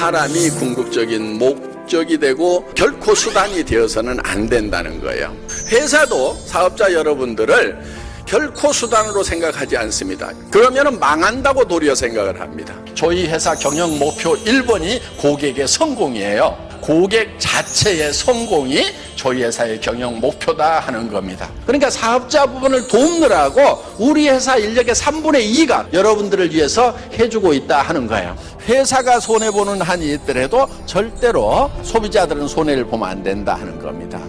사람이 궁극적인 목적이 되고 결코 수단이 되어서는 안 된다는 거예요. 회사도 사업자 여러분들을 결코 수단으로 생각하지 않습니다. 그러면 망한다고 도리어 생각을 합니다. 저희 회사 경영 목표 1번이 고객의 성공이에요. 고객 자체의 성공이 저희 회사의 경영 목표다 하는 겁니다. 그러니까 사업자 부분을 돕느라고 우리 회사 인력의 3분의 2가 여러분들을 위해서 해주고 있다 하는 거예요. 회사가 손해보는 한이 있더라도 절대로 소비자들은 손해를 보면 안 된다 하는 겁니다.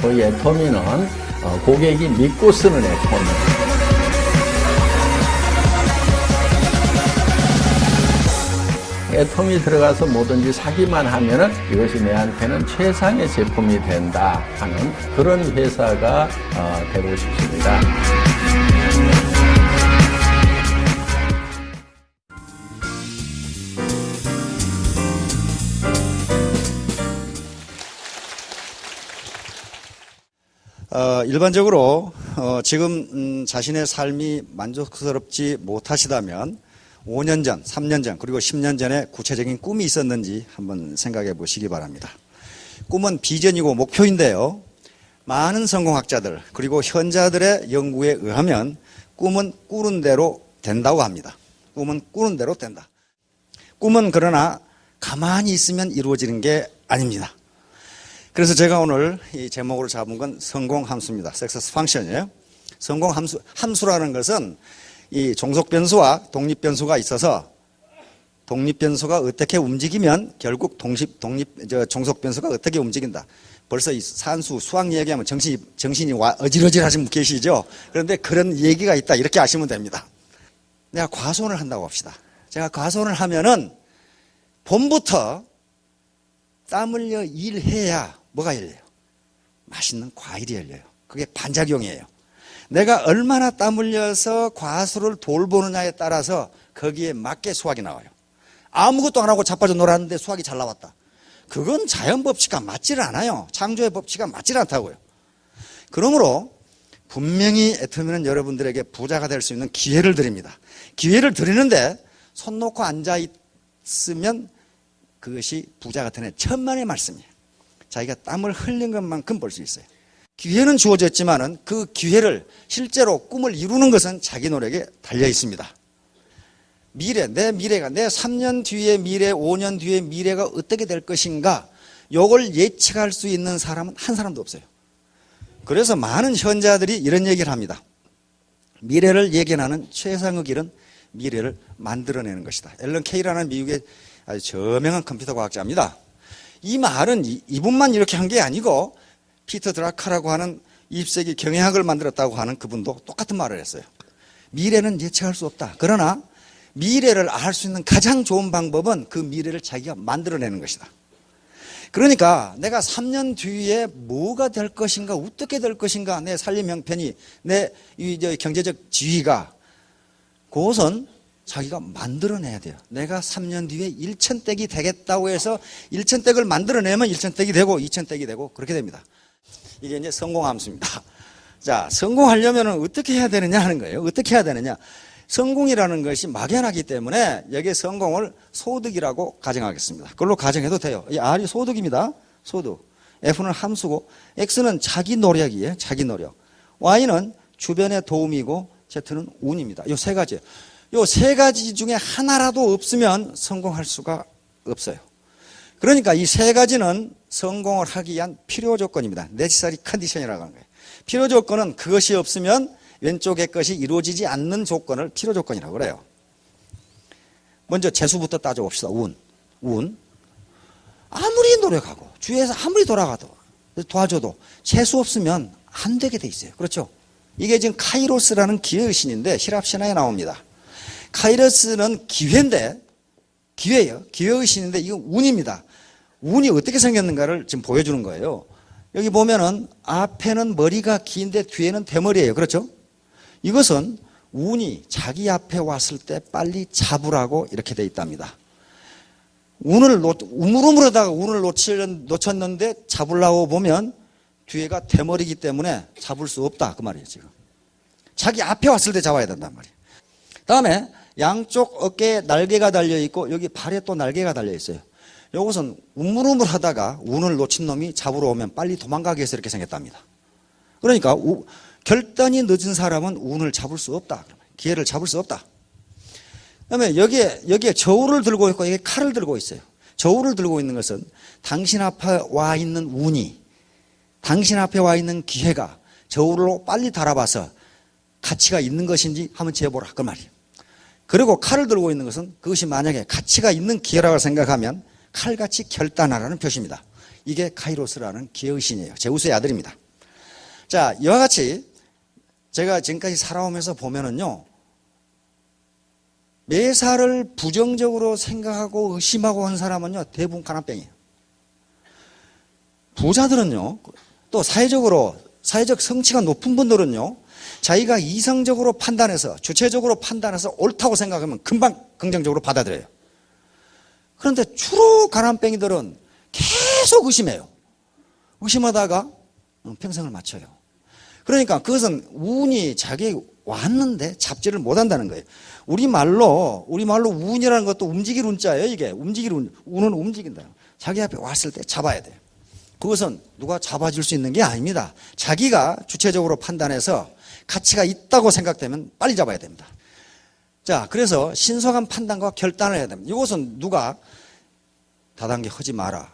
저희 애터미는 고객이 믿고 쓰는 애터미. 애터미 들어가서 뭐든지 사기만 하면은 이것이 내한테는 최상의 제품이 된다 하는 그런 회사가 되고 싶습니다. 일반적으로 지금 자신의 삶이 만족스럽지 못하시다면 5년 전, 3년 전, 그리고 10년 전에 구체적인 꿈이 있었는지 한번 생각해 보시기 바랍니다. 꿈은 비전이고 목표인데요. 많은 성공학자들 그리고 현자들의 연구에 의하면 꿈은 꾸는 대로 된다고 합니다. 꿈은 꾸는 대로 된다. 꿈은 그러나 가만히 있으면 이루어지는 게 아닙니다. 그래서 제가 오늘 이 제목으로 잡은 건 성공함수입니다. Success Function이에요. 성공함수라는 것은 이 종속변수와 독립변수가 있어서 독립변수가 어떻게 움직이면 결국 종속변수가 어떻게 움직인다. 벌써 이 산수, 수학 얘기하면 정신이 어질어질하신 분 계시죠? 그런데 그런 얘기가 있다. 이렇게 아시면 됩니다. 내가 과손을 한다고 합시다. 제가 과손을 하면은 봄부터 땀 흘려 일해야 뭐가 열려요? 맛있는 과일이 열려요. 그게 반작용이에요. 내가 얼마나 땀 흘려서 과수를 돌보느냐에 따라서 거기에 맞게 수확이 나와요. 아무것도 안 하고 자빠져 놀았는데 수확이 잘 나왔다. 그건 자연 법칙과 맞지를 않아요. 창조의 법칙과 맞지를 않다고요. 그러므로 분명히 애터미는 여러분들에게 부자가 될 수 있는 기회를 드립니다. 기회를 드리는데 손 놓고 앉아 있으면 그것이 부자가 되는 천만의 말씀이에요. 자기가 땀을 흘린 것만큼 벌 수 있어요. 기회는 주어졌지만은 그 기회를 실제로 꿈을 이루는 것은 자기 노력에 달려 있습니다. 내 미래가 내 3년 뒤의 미래, 5년 뒤의 미래가 어떻게 될 것인가, 이걸 예측할 수 있는 사람은 한 사람도 없어요. 그래서 많은 현자들이 이런 얘기를 합니다. 미래를 예견하는 최상의 길은 미래를 만들어내는 것이다. 앨런 케이라는 미국의 아주 저명한 컴퓨터 과학자입니다. 이 말은 이분만 이렇게 한 게 아니고 피터 드라카라고 하는 20세기 경영학을 만들었다고 하는 그분도 똑같은 말을 했어요. 미래는 예측할 수 없다. 그러나 미래를 알 수 있는 가장 좋은 방법은 그 미래를 자기가 만들어내는 것이다. 그러니까 내가 3년 뒤에 뭐가 될 것인가, 어떻게 될 것인가, 내 살림 형편이, 내 경제적 지위가, 그것은 자기가 만들어내야 돼요. 내가 3년 뒤에 1,000댁이 되겠다고 해서 1,000댁을 만들어내면 1,000댁이 되고 2,000댁이 되고 그렇게 됩니다. 이게 이제 성공함수입니다. 자, 성공하려면 어떻게 해야 되느냐 하는 거예요. 어떻게 해야 되느냐. 성공이라는 것이 막연하기 때문에 여기에 성공을 소득이라고 가정하겠습니다. 그걸로 가정해도 돼요. 이 R이 소득입니다. 소득. F는 함수고 X는 자기 노력이에요. 자기 노력. Y는 주변의 도움이고 Z는 운입니다. 이 세 가지예요. 이 세 가지 중에 하나라도 없으면 성공할 수가 없어요. 그러니까 이 세 가지는 성공을 하기 위한 필요 조건입니다. necessary condition이라고 하는 거예요. 필요 조건은 그것이 없으면 왼쪽의 것이 이루어지지 않는 조건을 필요 조건이라고 그래요. 먼저 재수부터 따져봅시다. 운. 아무리 노력하고 주위에서 아무리 도와줘도 재수 없으면 안 되게 돼 있어요. 그렇죠? 이게 지금 카이로스라는 기회의 신인데希腊 신화에 나옵니다. 카이로스는 기회인데, 기회예요. 기회의 신인데 이건 운입니다. 운이 어떻게 생겼는가를 지금 보여주는 거예요. 여기 보면은 앞에는 머리가 긴데 뒤에는 대머리예요. 그렇죠? 이것은 운이 자기 앞에 왔을 때 빨리 잡으라고 이렇게 돼 있답니다. 우물우물하다가 운을 놓쳤는데 잡으려고 보면 뒤에가 대머리이기 때문에 잡을 수 없다 그 말이에요. 지금 자기 앞에 왔을 때 잡아야 된단 말이에요. 다음에 양쪽 어깨에 날개가 달려 있고 여기 발에 또 날개가 달려 있어요. 이것은 우물우물하다가 운을 놓친 놈이 잡으러 오면 빨리 도망가게 해서 이렇게 생겼답니다. 그러니까 결단이 늦은 사람은 운을 잡을 수 없다. 기회를 잡을 수 없다. 그다음에 여기에 저울을 들고 있고 여기 칼을 들고 있어요. 저울을 들고 있는 것은 당신 앞에 와 있는 운이, 당신 앞에 와 있는 기회가 저울로 빨리 달아봐서 가치가 있는 것인지 한번 재보라 그 말이에요. 그리고 칼을 들고 있는 것은 그것이 만약에 가치가 있는 기회라고 생각하면 칼같이 결단하라는 표시입니다. 이게 카이로스라는 기회의 신이에요. 제우스의 아들입니다. 자, 이와 같이 제가 지금까지 살아오면서 보면은요, 매사를 부정적으로 생각하고 의심하고 한 사람은요, 대부분 가난뱅이에요. 부자들은요, 또 사회적 성취가 높은 분들은요, 자기가 이성적으로 판단해서, 주체적으로 판단해서 옳다고 생각하면 금방 긍정적으로 받아들여요. 그런데 주로 가난뱅이들은 계속 의심해요. 의심하다가 평생을 마쳐요. 그러니까 그것은 운이 자기에게 왔는데 잡지를 못한다는 거예요. 우리말로 운이라는 것도 움직일 운자예요. 이게 움직일 운은 움직인다. 자기 앞에 왔을 때 잡아야 돼요. 그것은 누가 잡아줄 수 있는 게 아닙니다. 자기가 주체적으로 판단해서 가치가 있다고 생각되면 빨리 잡아야 됩니다. 자, 그래서 신속한 판단과 결단을 해야 됩니다. 이것은 누가 다단계 하지 마라,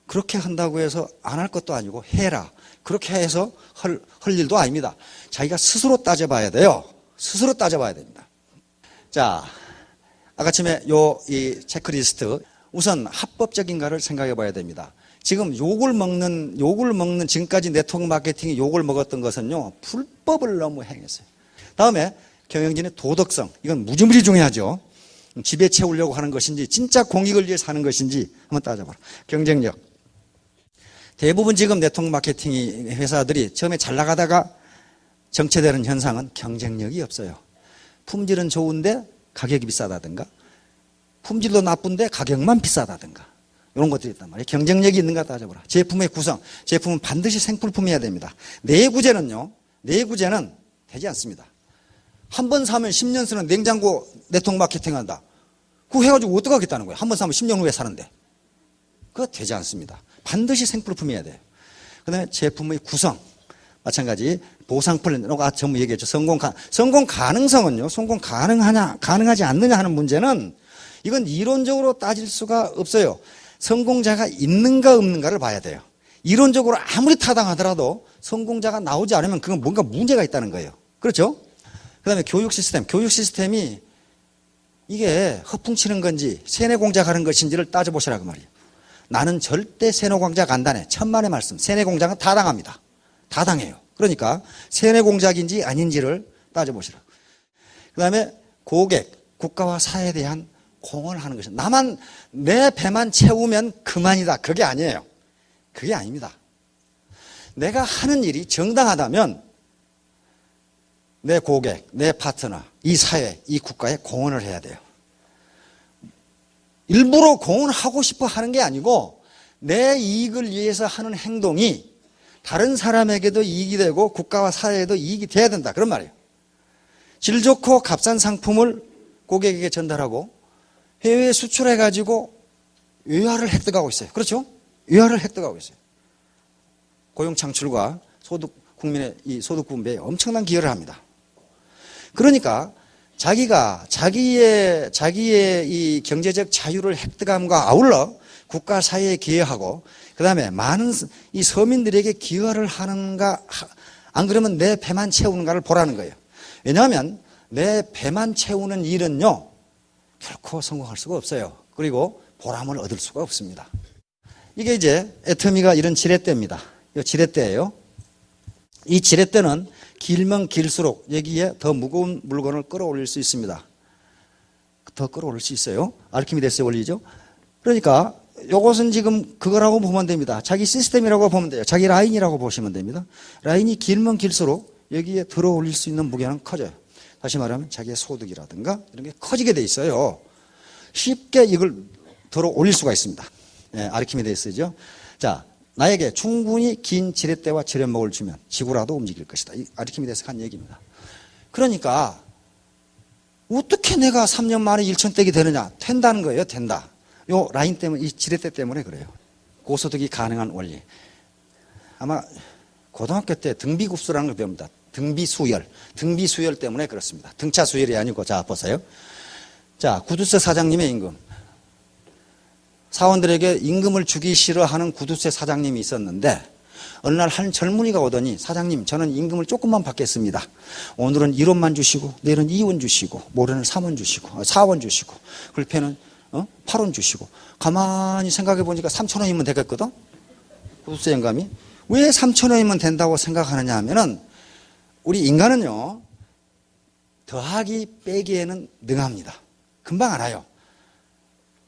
그렇게 한다고 해서 안 할 것도 아니고 해라, 그렇게 해서 할 일도 아닙니다. 자기가 스스로 따져봐야 돼요. 스스로 따져봐야 됩니다. 자, 아까쯤에 이 체크리스트, 우선 합법적인가를 생각해 봐야 됩니다. 지금 욕을 먹는 지금까지 네트워크 마케팅이 욕을 먹었던 것은요, 불법을 너무 행했어요. 다음에 경영진의 도덕성, 이건 무지무지 중요하죠. 집에 채우려고 하는 것인지 진짜 공익을 위해 사는 것인지 한번 따져봐라. 경쟁력. 대부분 지금 네트워크 마케팅 회사들이 처음에 잘 나가다가 정체되는 현상은 경쟁력이 없어요. 품질은 좋은데 가격이 비싸다든가, 품질도 나쁜데 가격만 비싸다든가, 이런 것들이 있단 말이에요. 경쟁력이 있는가 따져보라. 제품의 구성, 제품은 반드시 생필품이어야 됩니다. 내구재는 되지 않습니다. 한 번 사면 10년 쓰는 냉장고 네트워크 마케팅 한다. 그거 해가지고 어떻게 하겠다는 거예요? 한 번 사면 10년 후에 사는데. 그거 되지 않습니다. 반드시 생필품이어야 돼요. 그 다음에 제품의 구성, 마찬가지 보상 플랜, 전부 얘기했죠. 성공 가능성은요, 성공 가능하지 않느냐 하는 문제는 이건 이론적으로 따질 수가 없어요. 성공자가 있는가 없는가를 봐야 돼요. 이론적으로 아무리 타당하더라도 성공자가 나오지 않으면 그건 뭔가 문제가 있다는 거예요. 그렇죠? 그 다음에 교육 시스템이 이게 허풍치는 건지 세뇌공작하는 것인지를 따져보시라고 말이에요. 나는 절대 세뇌공작 안 다네. 천만의 말씀. 세뇌공작은 다 당합니다. 다 당해요. 그러니까 세뇌공작인지 아닌지를 따져보시라고. 그 다음에 고객, 국가와 사회에 대한 공헌을 하는 것이다. 내 배만 채우면 그만이다. 그게 아니에요. 그게 아닙니다. 내가 하는 일이 정당하다면 내 고객, 내 파트너, 이 사회, 이 국가에 공헌을 해야 돼요. 일부러 공헌하고 싶어 하는 게 아니고 내 이익을 위해서 하는 행동이 다른 사람에게도 이익이 되고 국가와 사회에도 이익이 돼야 된다. 그런 말이에요. 질 좋고 값싼 상품을 고객에게 전달하고 해외에 수출해가지고 외화를 획득하고 있어요. 그렇죠? 외화를 획득하고 있어요. 고용 창출과 국민의 이 소득 분배에 엄청난 기여를 합니다. 그러니까 자기의 이 경제적 자유를 획득함과 아울러 국가 사회에 기여하고 그 다음에 많은 이 서민들에게 기여를 하는가, 안 그러면 내 배만 채우는가를 보라는 거예요. 왜냐하면 내 배만 채우는 일은요, 결코 성공할 수가 없어요. 그리고 보람을 얻을 수가 없습니다. 이게 이제 애터미가 이런 지렛대입니다. 이 지렛대예요. 이 지렛대는 길면 길수록 여기에 더 무거운 물건을 끌어올릴 수 있습니다. 더 끌어올릴 수 있어요. 아르키미데스의 원리죠. 그러니까 이것은 지금 그거라고 보면 됩니다. 자기 시스템이라고 보면 돼요. 자기 라인이라고 보시면 됩니다. 라인이 길면 길수록 여기에 들어올릴 수 있는 무게는 커져요. 다시 말하면 자기의 소득이라든가 이런 게 커지게 돼 있어요. 쉽게 이걸 들어 올릴 수가 있습니다. 예, 아르키메데스죠. 자, 나에게 충분히 긴 지렛대와 지렛목을 주면 지구라도 움직일 것이다. 이 아르키메데스가 한 얘기입니다. 그러니까 어떻게 내가 3년 만에 1,000댁이 되느냐? 된다는 거예요. 된다. 요 라인 때문에, 이 지렛대 때문에 그래요. 고소득이 가능한 원리. 아마 고등학교 때 등비급수라는 걸 배웁니다. 등비수열. 등비수열 때문에 그렇습니다. 등차 수열이 아니고, 자, 보세요. 자, 구두쇠 사장님의 임금. 사원들에게 임금을 주기 싫어하는 구두쇠 사장님이 있었는데, 어느 날 한 젊은이가 오더니, 사장님, 저는 임금을 조금만 받겠습니다. 오늘은 1원만 주시고, 내일은 2원 주시고, 모레는 3원 주시고, 4원 주시고, 글패는 8원 주시고. 가만히 생각해 보니까 3,000원이면 되겠거든? 구두쇠 영감이. 왜 3,000원이면 된다고 생각하느냐 하면은, 우리 인간은요, 더하기 빼기에는 능합니다. 금방 알아요.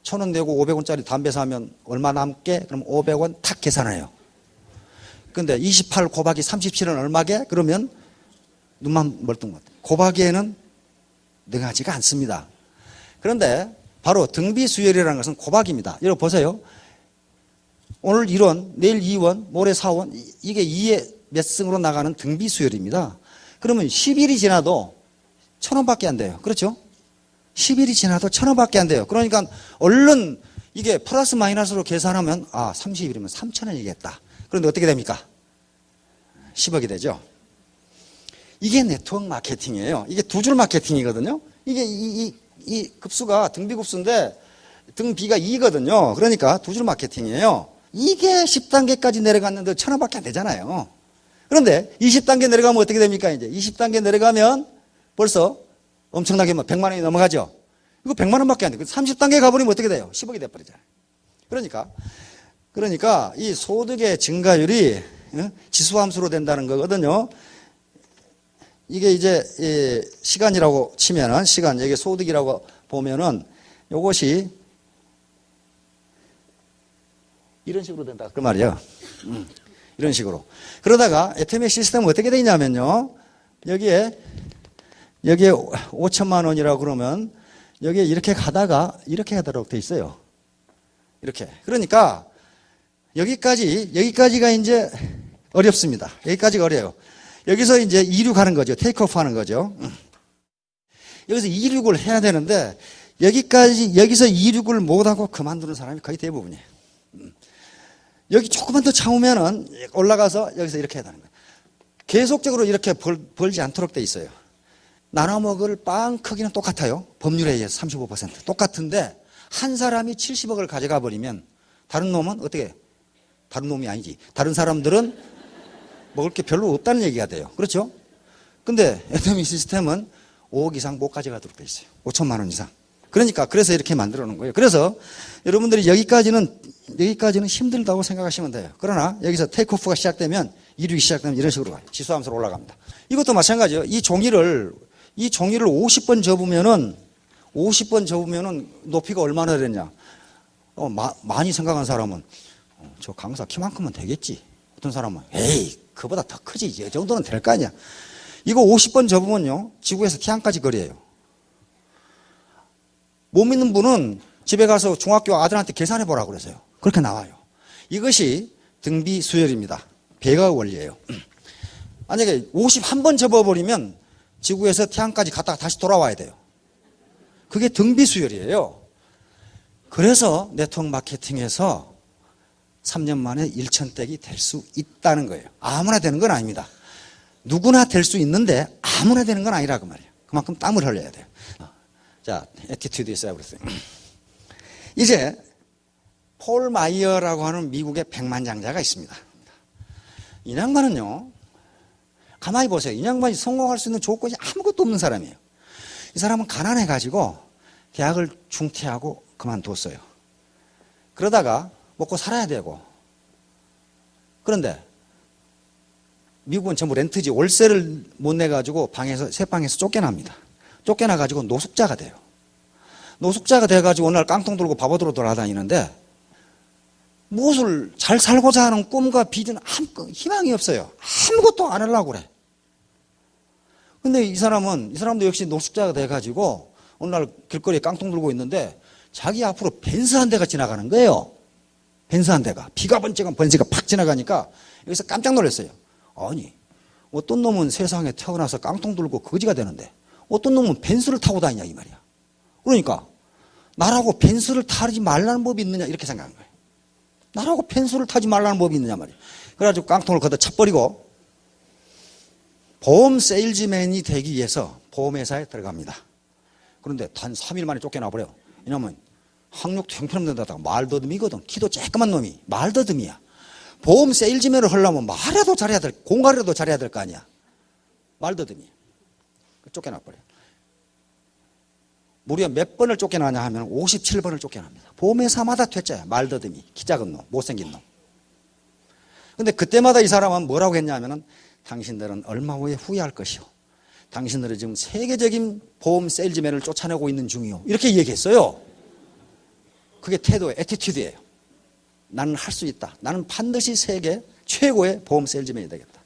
1,000원 내고 500원짜리 담배 사면 얼마 남게? 그럼 500원 탁 계산해요. 근데 28 곱하기 37은 얼마게? 그러면 눈만 멀뚱멀뚱. 곱하기에는 능하지가 않습니다. 그런데 바로 등비수열이라는 것은 곱하기입니다. 여러분 보세요. 오늘 1원, 내일 2원, 모레 4원, 이게 2의 몇 승으로 나가는 등비수열입니다. 그러면 10일이 지나도 1,000원밖에 안 돼요. 그렇죠? 10일이 지나도 1,000원밖에 안 돼요. 그러니까 얼른 이게 플러스 마이너스로 계산하면 30일이면 3,000원이겠다. 그런데 어떻게 됩니까? 10억이 되죠. 이게 네트워크 마케팅이에요. 이게 두 줄 마케팅이거든요. 이게 이 급수가 등비급수인데 등비가 2거든요. 그러니까 두 줄 마케팅이에요. 이게 10단계까지 내려갔는데 1,000원밖에 안 되잖아요. 그런데 20단계 내려가면 어떻게 됩니까? 이제 20단계 내려가면 벌써 엄청나게 100만 원이 넘어가죠. 이거 100만 원밖에 안 돼. 30단계 가버리면 어떻게 돼요? 10억이 돼버리잖아요. 그러니까 이 소득의 증가율이 지수함수로 된다는 거거든요. 이게 이제 시간이라고 치면은 시간, 여기 소득이라고 보면은 요것이 이런 식으로 된다. 그 말이에요. 이런 식으로. 그러다가 애터미 시스템은 어떻게 되냐면요. 여기에 5천만 원이라고 그러면 여기에 이렇게 가다가 이렇게 가도록 돼 있어요. 이렇게. 그러니까 여기까지가 이제 어렵습니다. 여기까지가 어려워요. 여기서 이제 이륙하는 거죠. 테이크오프 하는 거죠. 여기서 이륙을 해야 되는데 여기서 이륙을 못하고 그만두는 사람이 거의 대부분이에요. 여기 조금만 더 참으면은 올라가서 여기서 이렇게 해야 되는 거예요. 계속적으로 이렇게 벌지 않도록 돼 있어요. 나눠 먹을 빵 크기는 똑같아요. 법률에 의해서 35%. 똑같은데 한 사람이 70억을 가져가 버리면 다른 놈은 어떻게 해요? 다른 놈이 아니지. 다른 사람들은 먹을 게 별로 없다는 얘기가 돼요. 그렇죠? 근데 애터미 시스템은 5억 이상 못 가져가도록 돼 있어요. 5천만 원 이상. 그래서 이렇게 만들어 놓은 거예요. 그래서 여러분들이 여기까지는 힘들다고 생각하시면 돼요. 그러나 여기서 테이크오프가 시작되면 이륙이 시작되면 이런 식으로 가요. 지수함수로 올라갑니다. 이것도 마찬가지예요. 이 종이를 50번 접으면은 높이가 얼마나 되냐? 많이 생각한 사람은 저 강사 키만큼은 되겠지. 어떤 사람은 에이 그보다 더 크지. 이 정도는 될 거 아니야. 이거 50번 접으면요 지구에서 태양까지 거리예요. 못 믿는 분은 집에 가서 중학교 아들한테 계산해 보라고 그러세요. 그렇게 나와요. 이것이 등비 수열입니다. 배가 원리예요. 만약에 51번 접어버리면 지구에서 태양까지 갔다가 다시 돌아와야 돼요. 그게 등비 수열이에요. 그래서 네트워크 마케팅에서 3년 만에 1,000댁이 될 수 있다는 거예요. 아무나 되는 건 아닙니다. 누구나 될 수 있는데 아무나 되는 건 아니라 그 말이에요. 그만큼 땀을 흘려야 돼요. 자, attitude is everything. 이제 폴 마이어라고 하는 미국의 백만장자가 있습니다. 이 양반은요, 가만히 보세요. 이 양반이 성공할 수 있는 조건이 아무것도 없는 사람이에요. 이 사람은 가난해가지고 대학을 중퇴하고 그만뒀어요. 그러다가 먹고 살아야 되고. 그런데 미국은 전부 렌트지 월세를 못 내가지고 새 방에서 쫓겨납니다. 쫓겨나가지고 노숙자가 돼요. 노숙자가 돼가지고 어느 날 깡통 들고 바보들로 돌아다니는데 무엇을 잘 살고자 하는 꿈과 비전 희망이 없어요. 아무것도 안 하려고 그래. 근데 이 사람도 역시 노숙자가 돼가지고 어느 날 길거리에 깡통 들고 있는데 자기 앞으로 벤츠 한 대가 지나가는 거예요. 벤츠 한 대가. 비가 번쩍한 벤츠가 팍 지나가니까 여기서 깜짝 놀랐어요. 아니, 어떤 놈은 세상에 태어나서 깡통 들고 거지가 되는데 어떤 놈은 벤츠를 타고 다니냐 이 말이야. 그러니까 나라고 벤츠를 타지 말라는 법이 있느냐 이렇게 생각한 거예요. 나라고 벤츠를 타지 말라는 법이 있느냐 말이야. 그래가지고 깡통을 걷어 차버리고 보험 세일즈맨이 되기 위해서 보험회사에 들어갑니다. 그런데 단 3일 만에 쫓겨나버려요. 왜냐하면 학력도 형편없는데다가 말더듬이거든. 키도 쬐끄만 놈이 말더듬이야. 보험 세일즈맨을 하려면 말이라도 잘해야 될, 공갈이라도 잘해야 될 거 아니야. 말더듬이야. 쫓겨나버려. 무려 몇 번을 쫓겨나냐 하면 57번을 쫓겨납니다. 보험회사마다 퇴짜야. 말더듬이, 키 작은 놈, 못생긴 놈. 근데 그때마다 이 사람은 뭐라고 했냐면은 당신들은 얼마 후에 후회할 것이요. 당신들은 지금 세계적인 보험 세일즈맨을 쫓아내고 있는 중이요. 이렇게 얘기했어요. 그게 태도의 애티튜드예요. 나는 할 수 있다. 나는 반드시 세계 최고의 보험 세일즈맨이 되겠다.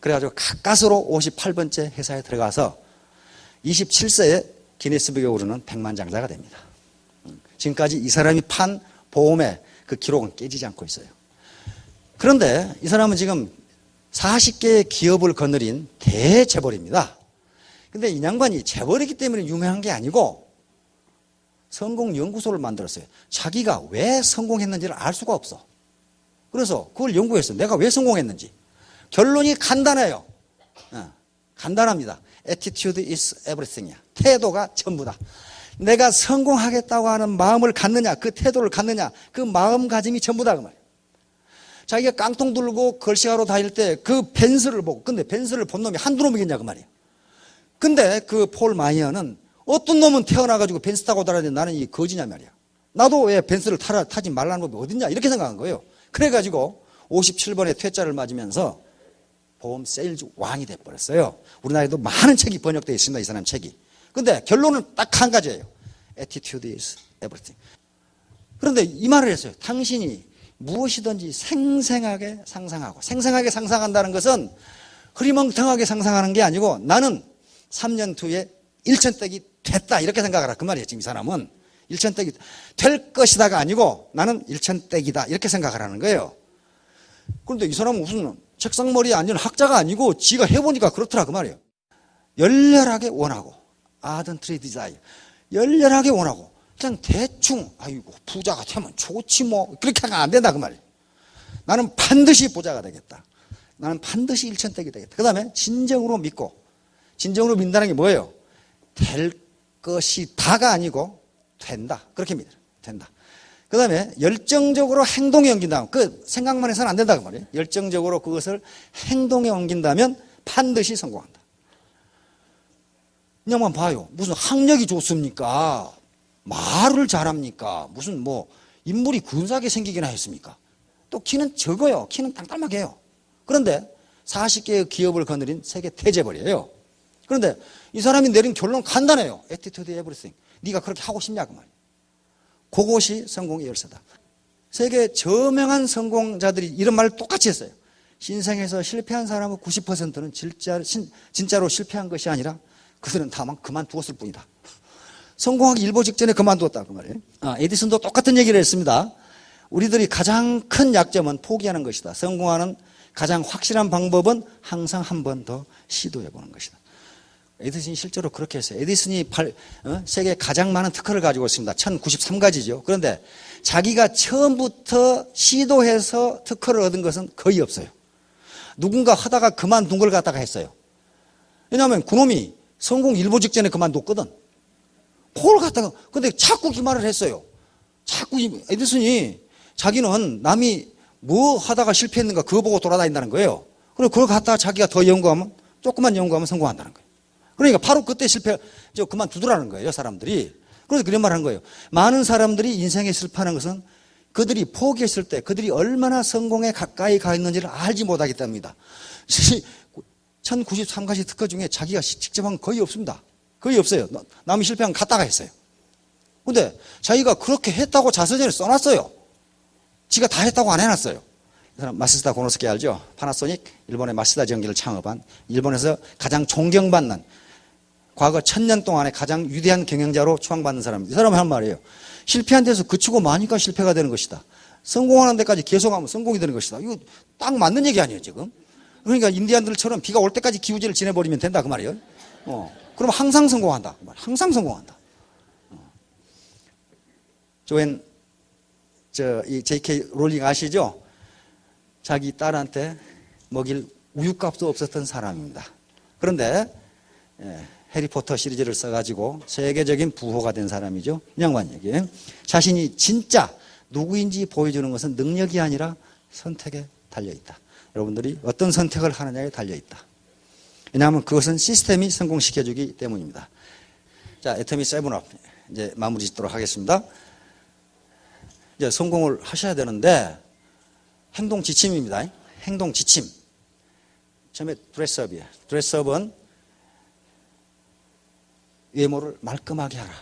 그래가지고 가까스로 58번째 회사에 들어가서 27세에 기네스북에 오르는 백만장자가 됩니다. 지금까지 이 사람이 판 보험의 그 기록은 깨지지 않고 있어요. 그런데 이 사람은 지금 40개의 기업을 거느린 대재벌입니다. 근데 이 양반이 재벌이기 때문에 유명한 게 아니고 성공연구소를 만들었어요. 자기가 왜 성공했는지를 알 수가 없어. 그래서 그걸 연구했어요. 내가 왜 성공했는지. 결론이 간단해요. 간단합니다. Attitude is everything이야. 태도가 전부다. 내가 성공하겠다고 하는 마음을 갖느냐, 그 태도를 갖느냐, 그 마음가짐이 전부다 그 말이에요. 자기가 깡통 들고 걸식하러 다닐 때 그 벤츠를 보고, 근데 벤츠를 본 놈이 한두 놈이겠냐 그 말이에요. 근데 그 폴 마이어는 어떤 놈은 태어나가지고 벤츠 타고 다니는데 나는 이 거지냐 말이야. 나도 왜 벤츠를 타지 말라는 법이 어딨냐 이렇게 생각한 거예요. 그래가지고 57번의 퇴짜를 맞으면서 보험 세일즈 왕이 돼버렸어요. 우리나라에도 많은 책이 번역되어 있습니다. 이 사람 책이. 근데 결론은 딱 한 가지예요. Attitude is everything. 그런데 이 말을 했어요. 당신이 무엇이든지 생생하게 상상하고, 생생하게 상상한다는 것은 흐리멍텅하게 상상하는 게 아니고 나는 3년 뒤에 1천댁이 됐다 이렇게 생각하라 그 말이에요. 지금 이 사람은 1천댁이 될 것이다가 아니고 나는 1천댁이다 이렇게 생각하라는 거예요. 그런데 이 사람은 무슨 책상머리에 앉은 학자가 아니고 지가 해보니까 그렇더라 그 말이에요. 열렬하게 원하고 ardently desire, 열렬하게 원하고 그냥 대충 아이고 부자가 되면 좋지 뭐 그렇게 하면 안 된다 그 말이에요. 나는 반드시 부자가 되겠다. 나는 반드시 1천댁이 되겠다. 그 다음에 진정으로 믿고, 진정으로 믿는다는 게 뭐예요? 될 것이 다가 아니고 된다. 그렇게 믿어요. 된다. 그 다음에 열정적으로 행동에 옮긴다. 그 생각만 해서는 안 된다 그 말이에요. 열정적으로 그것을 행동에 옮긴다면 반드시 성공한다. 그냥만 봐요. 무슨 학력이 좋습니까? 말을 잘합니까? 무슨 뭐 인물이 근사하게 생기기나 했습니까? 또 키는 적어요. 키는 땅땅하게 해요. 그런데 40개의 기업을 거느린 세계 대재벌이에요. 그런데 이 사람이 내린 결론은 간단해요. Attitude everything. 네가 그렇게 하고 싶냐 그 말이에요. 그것이 성공의 열쇠다. 세계 저명한 성공자들이 이런 말을 똑같이 했어요. 신생에서 실패한 사람은 90%는 진짜로 실패한 것이 아니라 그들은 다만 그만두었을 뿐이다. 성공하기 일보 직전에 그만두었다 그 말이에요. 에디슨도 똑같은 얘기를 했습니다. 우리들이 가장 큰 약점은 포기하는 것이다. 성공하는 가장 확실한 방법은 항상 한 번 더 시도해 보는 것이다. 에디슨이 실제로 그렇게 했어요. 에디슨이 세계에 가장 많은 특허를 가지고 있습니다. 1093가지죠. 그런데 자기가 처음부터 시도해서 특허를 얻은 것은 거의 없어요. 누군가 하다가 그만둔 걸 갖다가 했어요. 왜냐하면 그놈이 성공 일보 직전에 그만뒀거든. 그걸 갖다가 근데 자꾸 그 말을 했어요. 자꾸 에디슨이 자기는 남이 뭐 하다가 실패했는가 그거 보고 돌아다닌다는 거예요. 그리고 그걸 갖다가 자기가 더 연구하면 조금만 연구하면 성공한다는 거예요. 그러니까 바로 그때 그만두더라는 거예요, 사람들이. 그래서 그런 말을 한 거예요. 많은 사람들이 인생에 실패하는 것은 그들이 포기했을 때 그들이 얼마나 성공에 가까이 가 있는지를 알지 못하기 때문이다. 1093가지 특허 중에 자기가 직접 한 건 거의 없습니다. 거의 없어요. 남이 실패한 건 갖다가 했어요. 근데 자기가 그렇게 했다고 자서전에 써놨어요. 지가 다 했다고 안 해놨어요. 이 사람 마시다 고노스케 알죠? 파나소닉, 일본의 마시다 전기를 창업한 일본에서 가장 존경받는 과거 1000년 동안에 가장 위대한 경영자로 추앙받는 사람입니다. 이 사람은 한 말이에요. 실패한 데서 그치고 마니까 실패가 되는 것이다. 성공하는 데까지 계속하면 성공이 되는 것이다. 이거 딱 맞는 얘기 아니에요, 지금? 그러니까 인디안들처럼 비가 올 때까지 기우제를 지내버리면 된다, 그 말이에요. 그럼 항상 성공한다. 항상 성공한다. 이 J.K. 롤링 아시죠? 자기 딸한테 먹일 우유값도 없었던 사람입니다. 그런데 해리포터 시리즈를 써가지고 세계적인 부호가 된 사람이죠. 이 양반 얘기. 자신이 진짜 누구인지 보여주는 것은 능력이 아니라 선택에 달려있다. 여러분들이 어떤 선택을 하느냐에 달려있다. 왜냐하면 그것은 시스템이 성공시켜주기 때문입니다. 자, 애터미 세븐업 이제 마무리 짓도록 하겠습니다. 이제 성공을 하셔야 되는데 행동 지침입니다. 행동 지침. 처음에 드레스업이에요. 드레스업은 외모를 말끔하게 하라.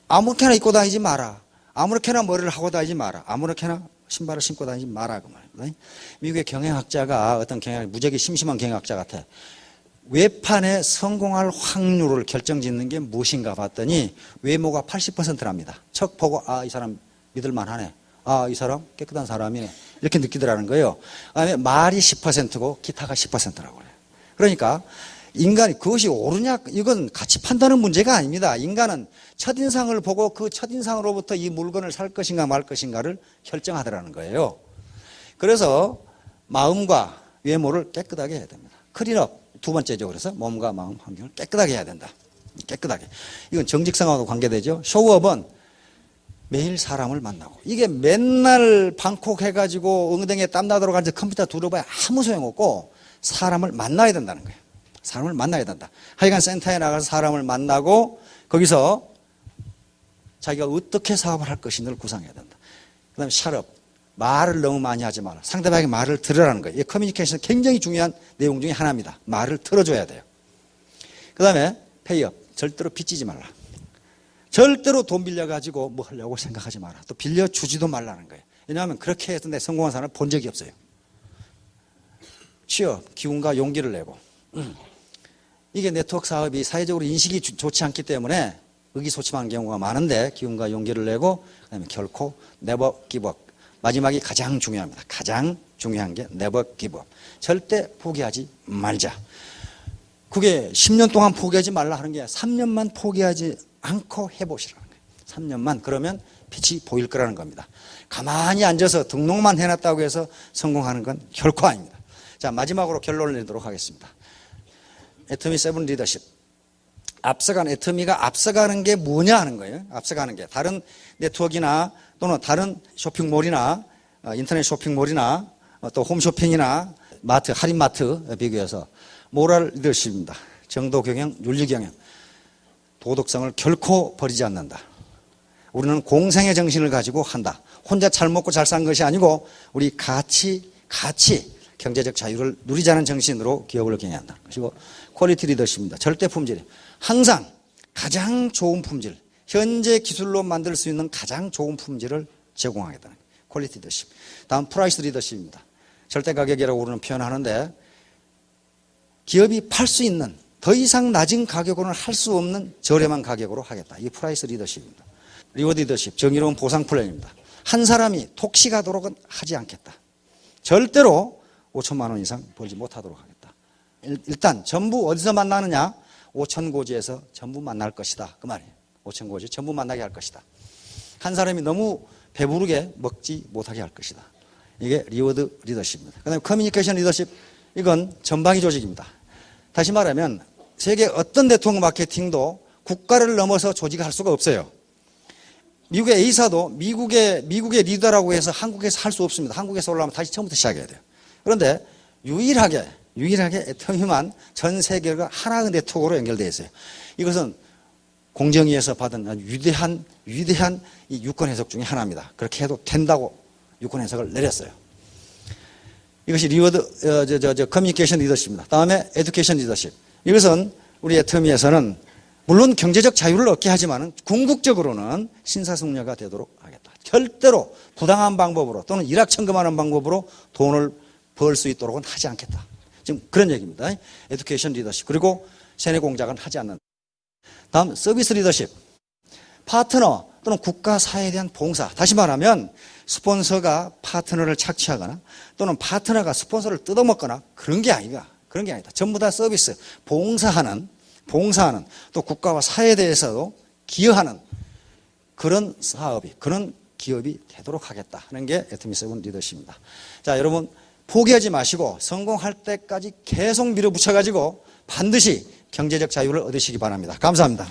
아무렇게나 입고 다니지 마라. 아무렇게나 머리를 하고 다니지 마라. 아무렇게나 신발을 신고 다니지 마라. 그 말입니다. 미국의 경영학자가 어떤 무지하게 심심한 경영학자 같아. 외판에 성공할 확률을 결정짓는 게 무엇인가 봤더니 외모가 80%랍니다. 척 보고 이 사람 믿을만하네. 이 사람 깨끗한 사람이네. 이렇게 느끼더라는 거예요. 그다음에 말이 10%고 기타가 10%라고 그래요. 그러니까 인간이 그것이 옳으냐 이건 가치 판단의 문제가 아닙니다. 인간은 첫인상을 보고 그 첫인상으로부터 이 물건을 살 것인가 말 것인가를 결정하더라는 거예요. 그래서 마음과 외모를 깨끗하게 해야 됩니다. 클린업 두 번째죠. 그래서 몸과 마음 환경을 깨끗하게 해야 된다. 깨끗하게. 이건 정직성하고 관계되죠. 쇼업은 매일 사람을 만나고 이게 맨날 방콕 해가지고 엉덩이에 땀 나도록 앉아 컴퓨터 두려봐야 아무 소용없고 사람을 만나야 된다는 거예요. 사람을 만나야 된다. 하여간 센터에 나가서 사람을 만나고 거기서 자기가 어떻게 사업을 할 것인지를 구상해야 된다. 그 다음에 샷업. 말을 너무 많이 하지 마라. 상대방의 말을 들으라는 거예요. 이 커뮤니케이션은 굉장히 중요한 내용 중에 하나입니다. 말을 들어줘야 돼요. 그 다음에 페이업. 절대로 빚지지 말라. 절대로 돈 빌려가지고 뭐 하려고 생각하지 마라. 또 빌려주지도 말라는 거예요. 왜냐하면 그렇게 해서 내 성공한 사람을 본 적이 없어요. 취업, 기운과 용기를 내고. 이게 네트워크 사업이 사회적으로 인식이 좋지 않기 때문에 의기소침한 경우가 많은데 기운과 용기를 내고 그다음에 결코 never give up. 마지막이 가장 중요합니다. 가장 중요한 게 never give up. 절대 포기하지 말자. 그게 10년 동안 포기하지 말라 하는 게 3년만 포기하지 않고 해보시라는 거예요. 3년만 그러면 빛이 보일 거라는 겁니다. 가만히 앉아서 등록만 해놨다고 해서 성공하는 건 결코 아닙니다. 자, 마지막으로 결론을 내도록 하겠습니다. 애터미 세븐 리더십. 앞서간 애터미가 앞서가는 게 뭐냐 하는 거예요. 앞서가는 게 다른 네트워크나 또는 다른 쇼핑몰이나 인터넷 쇼핑몰이나 또 홈쇼핑이나 마트, 할인마트 비교해서 모럴 리더십입니다. 정도 경영, 윤리 경영. 도덕성을 결코 버리지 않는다. 우리는 공생의 정신을 가지고 한다. 혼자 잘 먹고 잘 산 것이 아니고 우리 같이 경제적 자유를 누리자는 정신으로 기업을 경영한다. 그리고 퀄리티 리더십입니다. 절대 품질. 항상 가장 좋은 품질, 현재 기술로 만들 수 있는 가장 좋은 품질을 제공하겠다는 퀄리티 리더십. 다음 프라이스 리더십입니다. 절대 가격이라고 우리는 표현하는데 기업이 팔 수 있는 더 이상 낮은 가격으로는 할 수 없는 저렴한 가격으로 하겠다. 이 프라이스 리더십입니다. 리워드 리더십, 정의로운 보상 플랜입니다. 한 사람이 독식하도록은 하지 않겠다. 절대로 5천만 원 이상 벌지 못하도록 하겠다. 일단 전부 어디서 만나느냐? 5천고지에서 전부 만날 것이다. 그 말이에요. 5천고지 전부 만나게 할 것이다. 한 사람이 너무 배부르게 먹지 못하게 할 것이다. 이게 리워드 리더십입니다. 그 다음에 커뮤니케이션 리더십, 이건 전방위 조직입니다. 다시 말하면 세계 어떤 네트워크 마케팅도 국가를 넘어서 조직할 수가 없어요. 미국의 A사도 미국의 리더라고 해서 한국에서 할 수 없습니다. 한국에서 올라오면 다시 처음부터 시작해야 돼요. 그런데 유일하게 애터미만 전 세계가 하나의 네트워크로 연결되어 있어요. 이것은 공정위에서 받은 아주 위대한 이 유권 해석 중에 하나입니다. 그렇게 해도 된다고 유권 해석을 내렸어요. 이것이 리워드, 커뮤니케이션 리더십입니다. 다음에 에듀케이션 리더십. 이것은 우리 애터미에서는 물론 경제적 자유를 얻게 하지만 궁극적으로는 신사숙녀가 되도록 하겠다. 절대로 부당한 방법으로 또는 일확천금하는 방법으로 돈을 벌 수 있도록은 하지 않겠다. 지금 그런 얘기입니다. 에듀케이션 리더십. 그리고 세뇌 공작은 하지 않는다. 다음 서비스 리더십. 파트너 또는 국가 사회에 대한 봉사. 다시 말하면 스폰서가 파트너를 착취하거나 또는 파트너가 스폰서를 뜯어먹거나 그런 게 아니다. 그런 게 아니다. 전부 다 서비스, 봉사하는 또 국가와 사회에 대해서도 기여하는 그런 사업이, 그런 기업이 되도록 하겠다 하는 게 애터미7 리더십입니다. 자, 여러분 포기하지 마시고 성공할 때까지 계속 밀어붙여가지고 반드시 경제적 자유를 얻으시기 바랍니다. 감사합니다.